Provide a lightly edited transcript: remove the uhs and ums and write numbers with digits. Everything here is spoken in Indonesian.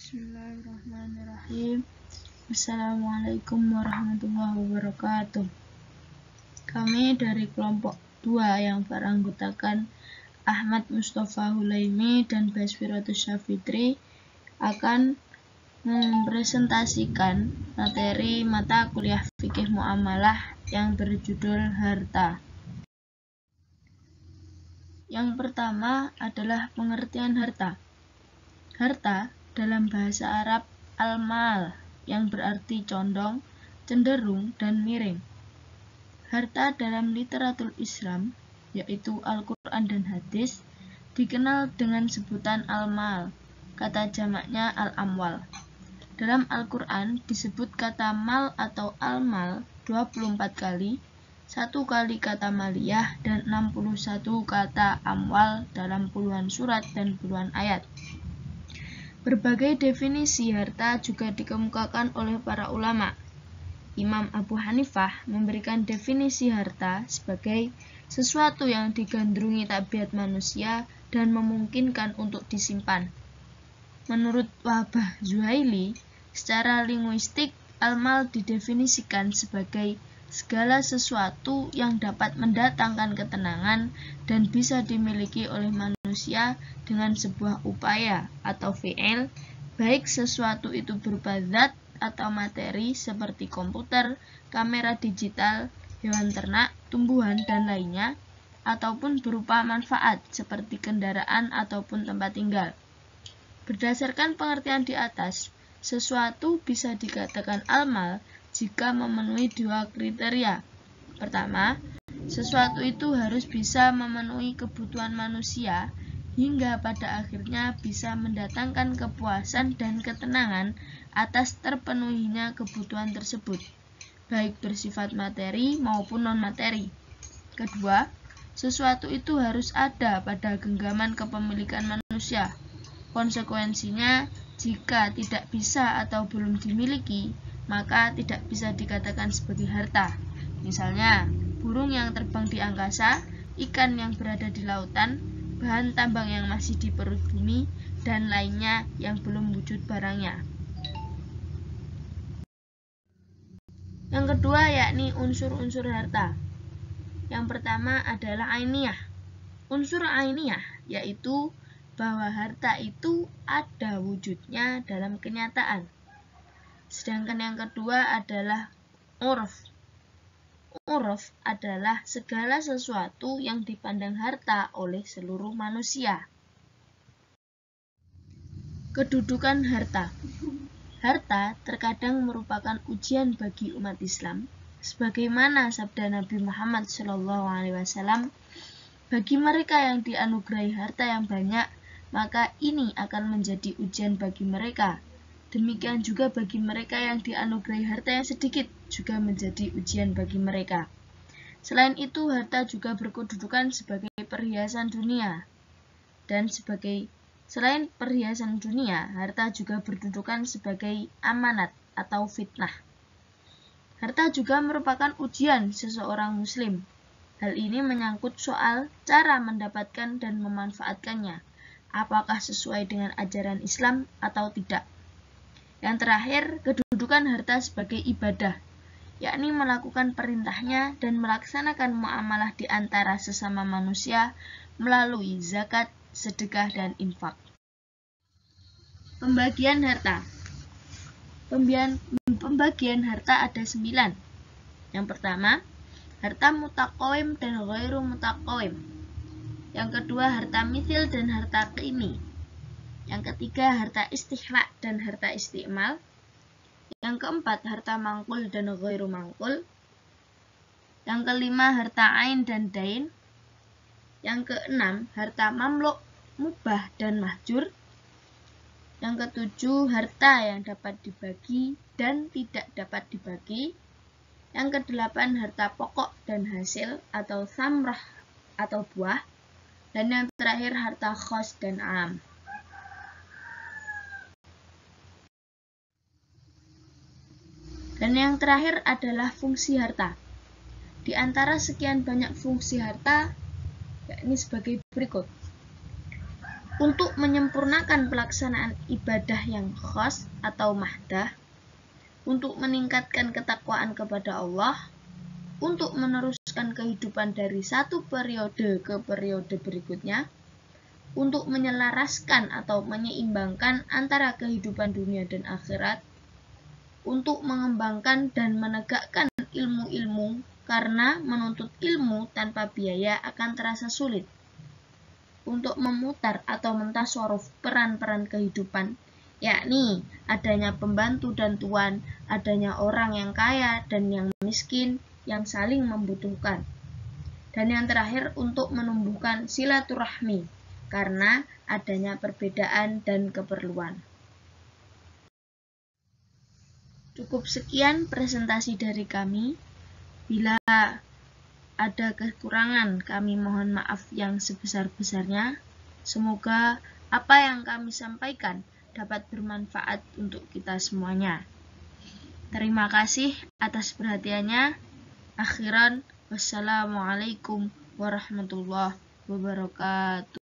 Bismillahirrahmanirrahim. Assalamualaikum warahmatullahi wabarakatuh. Kami dari kelompok 2 yang beranggotakan Ahmad Mustafa Hulaimi dan Baswiratus Syafitri akan mempresentasikan materi mata kuliah fikih muamalah yang berjudul harta. Yang pertama adalah pengertian harta. Harta dalam bahasa Arab al-mal, yang berarti condong, cenderung, dan miring. Harta dalam literatur Islam, yaitu Al-Quran dan Hadis, dikenal dengan sebutan al-mal, kata jamaknya al-amwal. Dalam Al-Quran disebut kata mal atau al-mal 24 kali, 1 kali kata maliyah, dan 61 kata amwal dalam puluhan surat dan puluhan ayat. Berbagai definisi harta juga dikemukakan oleh para ulama. Imam Abu Hanifah memberikan definisi harta sebagai sesuatu yang digandrungi tabiat manusia dan memungkinkan untuk disimpan. Menurut Wahbah Zuhaili, secara linguistik, al-mal didefinisikan sebagai segala sesuatu yang dapat mendatangkan ketenangan dan bisa dimiliki oleh manusia dengan sebuah upaya atau fi'il, baik sesuatu itu berupa zat atau materi seperti komputer, kamera digital, hewan ternak, tumbuhan, dan lainnya, ataupun berupa manfaat seperti kendaraan ataupun tempat tinggal. Berdasarkan pengertian di atas, sesuatu bisa dikatakan al-mal jika memenuhi 2 kriteria. Pertama, sesuatu itu harus bisa memenuhi kebutuhan manusia hingga pada akhirnya bisa mendatangkan kepuasan dan ketenangan atas terpenuhinya kebutuhan tersebut, baik bersifat materi maupun non-materi. Kedua, sesuatu itu harus ada pada genggaman kepemilikan manusia. Konsekuensinya, jika tidak bisa atau belum dimiliki, maka tidak bisa dikatakan sebagai harta. Misalnya, burung yang terbang di angkasa, ikan yang berada di lautan, bahan tambang yang masih di perut bumi, dan lainnya yang belum wujud barangnya. Yang kedua yakni unsur-unsur harta. Yang pertama adalah ainiyah. Unsur ainiyah yaitu bahwa harta itu ada wujudnya dalam kenyataan. Sedangkan yang kedua adalah urf. Urf adalah segala sesuatu yang dipandang harta oleh seluruh manusia. Kedudukan harta. Harta terkadang merupakan ujian bagi umat Islam, sebagaimana sabda Nabi Muhammad SAW, bagi mereka yang dianugerahi harta yang banyak, maka ini akan menjadi ujian bagi mereka. Demikian juga bagi mereka yang dianugerahi harta yang sedikit, juga menjadi ujian bagi mereka. Selain itu, harta juga berkedudukan sebagai perhiasan dunia. Dan selain perhiasan dunia, harta juga berkedudukan sebagai amanat atau fitnah. Harta juga merupakan ujian seseorang muslim. Hal ini menyangkut soal cara mendapatkan dan memanfaatkannya, apakah sesuai dengan ajaran Islam atau tidak. Yang terakhir, kedudukan harta sebagai ibadah, yakni melakukan perintahnya dan melaksanakan muamalah di antara sesama manusia melalui zakat, sedekah, dan infak. Pembagian harta. Pembagian harta ada 9. Yang pertama, harta mutaqawim dan ghairu mutaqawim. Yang kedua, harta mithil dan harta qimi. Yang ketiga, harta istihla dan harta istimal. Yang keempat, harta mangkul dan ghairu mangkul. Yang kelima, harta ain dan dain. Yang keenam, harta mamluk, mubah, dan mahjur. Yang ketujuh, harta yang dapat dibagi dan tidak dapat dibagi. Yang kedelapan, harta pokok dan hasil atau samrah atau buah. Dan yang terakhir, harta khos dan am. Dan yang terakhir adalah fungsi harta. Di antara sekian banyak fungsi harta, yakni sebagai berikut. untuk menyempurnakan pelaksanaan ibadah yang khas atau mahdah, untuk meningkatkan ketakwaan kepada Allah, untuk meneruskan kehidupan dari satu periode ke periode berikutnya, untuk menyelaraskan atau menyeimbangkan antara kehidupan dunia dan akhirat, untuk mengembangkan dan menegakkan ilmu-ilmu, karena menuntut ilmu tanpa biaya akan terasa sulit, untuk memutar atau mentasaruf peran-peran kehidupan, yakni adanya pembantu dan tuan, adanya orang yang kaya dan yang miskin yang saling membutuhkan. Dan yang terakhir, untuk menumbuhkan silaturahmi karena adanya perbedaan dan keperluan. Cukup sekian presentasi dari kami. Bila ada kekurangan, kami mohon maaf yang sebesar-besarnya. Semoga apa yang kami sampaikan dapat bermanfaat untuk kita semuanya. Terima kasih atas perhatiannya. Akhiran, wassalamualaikum warahmatullahi wabarakatuh.